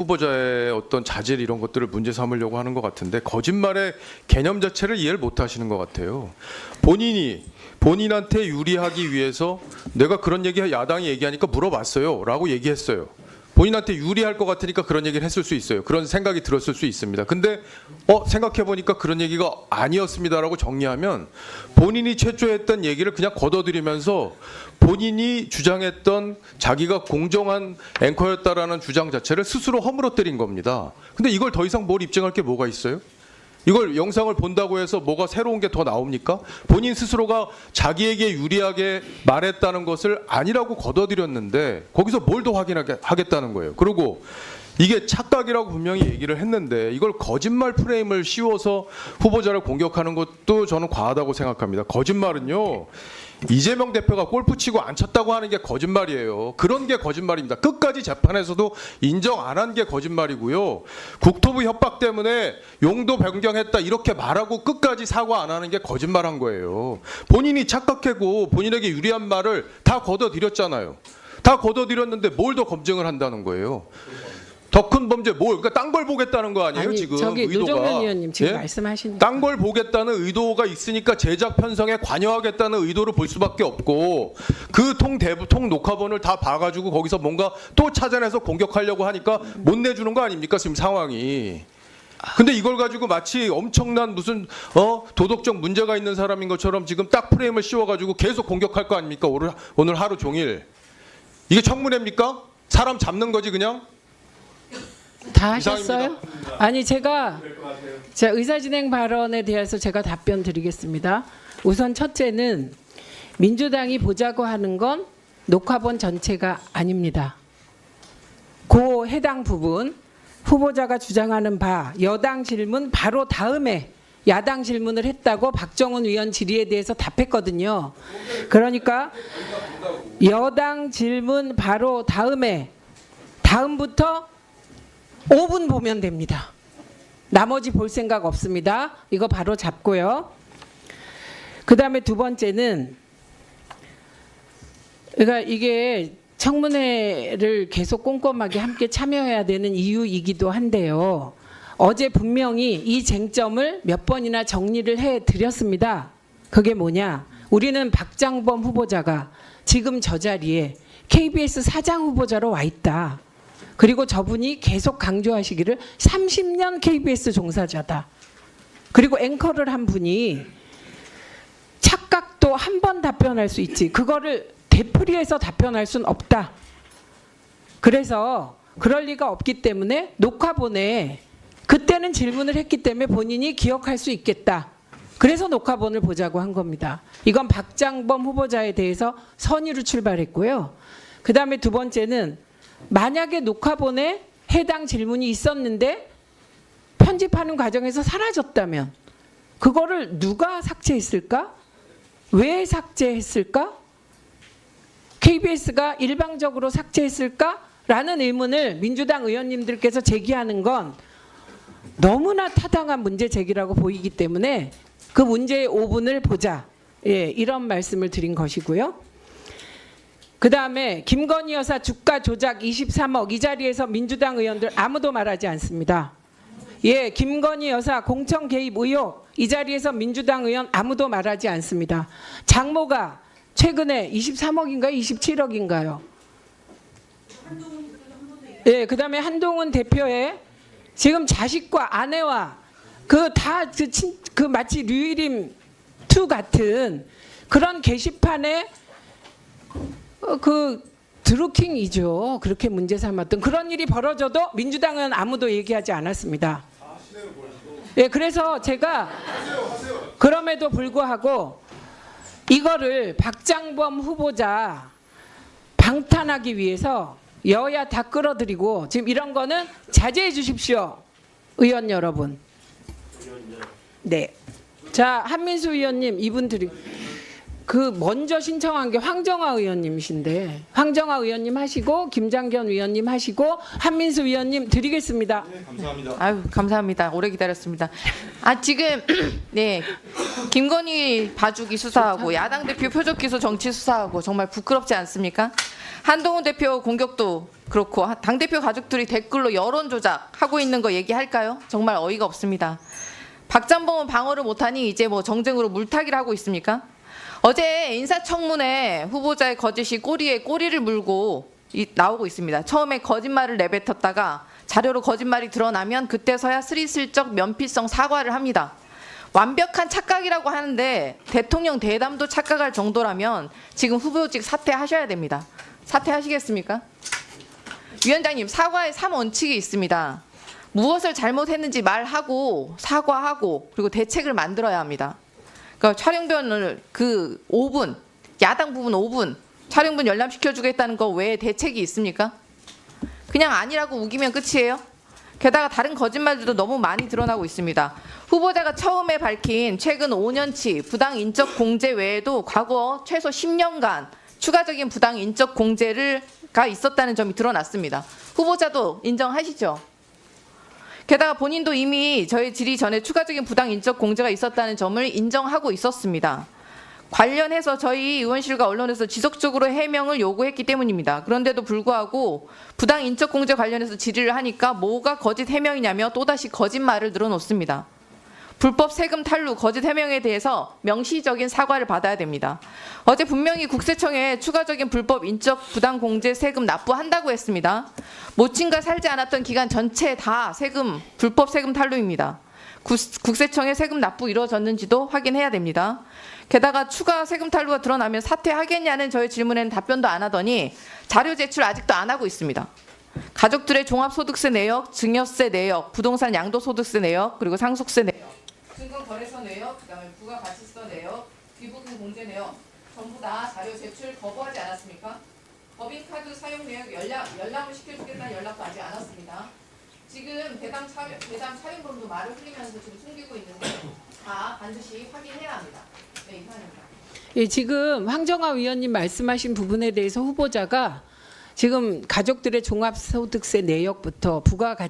후보자의 어떤 자질 이런 것들을 문제 삼으려고 하는 것 같은데 거짓말의 개념 자체를 이해를 못 하시는 것 같아요. 본인한테 유리하기 위해서 내가 그런 얘기 야당이 얘기하니까 물어봤어요 라고 얘기했어요. 본인한테 유리할 것 같으니까 그런 얘기를 했을 수 있어요. 그런 생각이 들었을 수 있습니다. 근데 생각해보니까 그런 얘기가 아니었습니다라고 정리하면 본인이 최초에 했던 얘기를 그냥 걷어들이면서 본인이 주장했던 자기가 공정한 앵커였다라는 주장 자체를 스스로 허물어뜨린 겁니다. 근데 이걸 더 이상 뭘 입증할 게 뭐가 있어요? 이걸 영상을 본다고 해서 뭐가 새로운 게 더 나옵니까? 본인 스스로가 자기에게 유리하게 말했다는 것을 아니라고 걷어들였는데 거기서 뭘 더 하겠다는 거예요. 그리고 이게 착각이라고 분명히 얘기를 했는데 이걸 거짓말 프레임을 씌워서 후보자를 공격하는 것도 저는 과하다고 생각합니다. 거짓말은요. 이재명 대표가 골프 치고 안 쳤다고 하는 게 거짓말이에요. 그런 게 거짓말입니다. 끝까지 재판에서도 인정 안 한 게 거짓말이고요. 국토부 협박 때문에 용도 변경했다 이렇게 말하고 끝까지 사과 안 하는 게 거짓말한 거예요. 본인이 착각하고 본인에게 유리한 말을 다 걷어들였잖아요. 다 걷어들였는데 뭘 더 검증을 한다는 거예요. 더 큰 범죄 그러니까 딴 걸 보겠다는 거 아니에요? 아니, 지금 저기 의도가. 노정면 의원님 지금 예? 말씀하시니까. 딴 걸 보겠다는 의도가 있으니까 제작 편성에 관여하겠다는 의도를 볼 수밖에 없고 그 통 녹화본을 다 봐가지고 거기서 뭔가 또 찾아내서 공격하려고 하니까 못 내주는 거 아닙니까 지금 상황이. 근데 이걸 가지고 마치 엄청난 무슨 도덕적 문제가 있는 사람인 것처럼 지금 딱 프레임을 씌워가지고 계속 공격할 거 아닙니까? 오늘 하루 종일. 이게 청문회입니까? 사람 잡는 거지 그냥? 다 하셨어요? 아니 제가 의사진행 발언에 대해서 제가 답변 드리겠습니다. 우선 첫째는 민주당이 보자고 하는 건 녹화본 전체가 아닙니다. 그 해당 부분 후보자가 주장하는 바 여당 질문 바로 다음에 야당 질문을 했다고 박정훈 의원 질의에 대해서 답했거든요. 그러니까 여당 질문 바로 다음부터 5분 보면 됩니다. 나머지 볼 생각 없습니다. 이거 바로 잡고요. 그 다음에 두 번째는 그러니까 이게 청문회를 계속 꼼꼼하게 함께 참여해야 되는 이유이기도 한데요. 어제 분명히 이 쟁점을 몇 번이나 정리를 해드렸습니다. 그게 뭐냐? 우리는 박장범 후보자가 지금 저 자리에 KBS 사장 후보자로 와 있다. 그리고 저분이 계속 강조하시기를 30년 KBS 종사자다. 그리고 앵커를 한 분이 착각도 한 번 답변할 수 있지. 그거를 되풀이해서 답변할 수는 없다. 그래서 그럴 리가 없기 때문에 녹화본에 그때는 질문을 했기 때문에 본인이 기억할 수 있겠다. 그래서 녹화본을 보자고 한 겁니다. 이건 박장범 후보자에 대해서 선의로 출발했고요. 그 다음에 두 번째는 만약에 녹화본에 해당 질문이 있었는데 편집하는 과정에서 사라졌다면 그거를 누가 삭제했을까? 왜 삭제했을까? KBS가 일방적으로 삭제했을까? 라는 의문을 민주당 의원님들께서 제기하는 건 너무나 타당한 문제 제기라고 보이기 때문에 그 문제의 5분을 보자. 이런 말씀을 드린 것이고요. 그 다음에 김건희 여사 주가 조작 23억 이 자리에서 민주당 의원들 아무도 말하지 않습니다. 김건희 여사 공천 개입 의혹 이 자리에서 민주당 의원 아무도 말하지 않습니다. 장모가 최근에 23억인가요? 27억인가요? 그 다음에 한동훈 대표의 지금 자식과 아내와 그 마치 류일임 2 같은 그런 게시판에 드루킹이죠. 그렇게 문제 삼았던 그런 일이 벌어져도 민주당은 아무도 얘기하지 않았습니다. 그래서 제가 그럼에도 불구하고 이거를 박장범 후보자 방탄하기 위해서 여야 다 끌어들이고 지금 이런 거는 자제해 주십시오. 의원 여러분. 네. 자, 한민수 의원님 이분 먼저 신청한 게 황정화 의원님이신데 황정화 의원님 하시고 김장견 의원님 하시고 한민수 의원님 드리겠습니다. 네, 감사합니다. 아유, 감사합니다. 오래 기다렸습니다. 지금 김건희 봐주기 수사하고 야당 대표 표적 기소 정치 수사하고 정말 부끄럽지 않습니까? 한동훈 대표 공격도 그렇고 당대표 가족들이 댓글로 여론 조작하고 있는 거 얘기할까요? 정말 어이가 없습니다. 박잠봉은 방어를 못하니 이제 뭐 정쟁으로 물타기를 하고 있습니까? 어제 인사청문회 후보자의 거짓이 꼬리에 꼬리를 물고 나오고 있습니다. 처음에 거짓말을 내뱉었다가 자료로 거짓말이 드러나면 그때서야 스리슬쩍 면피성 사과를 합니다. 완벽한 착각이라고 하는데 대통령 대담도 착각할 정도라면 지금 후보직 사퇴하셔야 됩니다. 사퇴하시겠습니까? 위원장님, 사과의 3원칙이 있습니다. 무엇을 잘못했는지 말하고 사과하고 그리고 대책을 만들어야 합니다. 그러니까 촬영변을 그 5분, 야당 부분 5분 촬영분 열람시켜주겠다는 거 외에 대책이 있습니까? 그냥 아니라고 우기면 끝이에요? 게다가 다른 거짓말들도 너무 많이 드러나고 있습니다. 후보자가 처음에 밝힌 최근 5년치 부당 인적 공제 외에도 과거 최소 10년간 추가적인 부당 인적 공제가 있었다는 점이 드러났습니다. 후보자도 인정하시죠? 게다가 본인도 이미 저희 질의 전에 추가적인 부당 인적 공제가 있었다는 점을 인정하고 있었습니다. 관련해서 저희 의원실과 언론에서 지속적으로 해명을 요구했기 때문입니다. 그런데도 불구하고 부당 인적 공제 관련해서 질의를 하니까 뭐가 거짓 해명이냐며 또다시 거짓말을 늘어놓습니다. 불법 세금 탈루, 거짓 해명에 대해서 명시적인 사과를 받아야 됩니다. 어제 분명히 국세청에 추가적인 불법 인적 부당 공제 세금 납부한다고 했습니다. 모친과 살지 않았던 기간 전체 다 불법 세금 탈루입니다. 국세청에 세금 납부 이루어졌는지도 확인해야 됩니다. 게다가 추가 세금 탈루가 드러나면 사퇴하겠냐는 저의 질문에는 답변도 안 하더니 자료 제출 아직도 안 하고 있습니다. 가족들의 종합소득세 내역, 증여세 내역, 부동산 양도소득세 내역, 그리고 상속세 내역, 증권거래소 내역, 그다음에 부가가치세 내역, 귀부금 공제 내역 전부 다 자료 제출 거부하지 않았습니까? 법인카드 사용 내역 열람을 시켜주겠다는 연락도 아직 안 왔습니다. 지금 대담 차용범도 말을 흘리면서 지금 숨기고 있는데 다 반드시 확인해야 합니다. 네, 이상입니다. 예, 지금 황정화 위원님 말씀하신 부분에 대해서 후보자가 지금 가족들의 종합소득세 내역부터 부가가치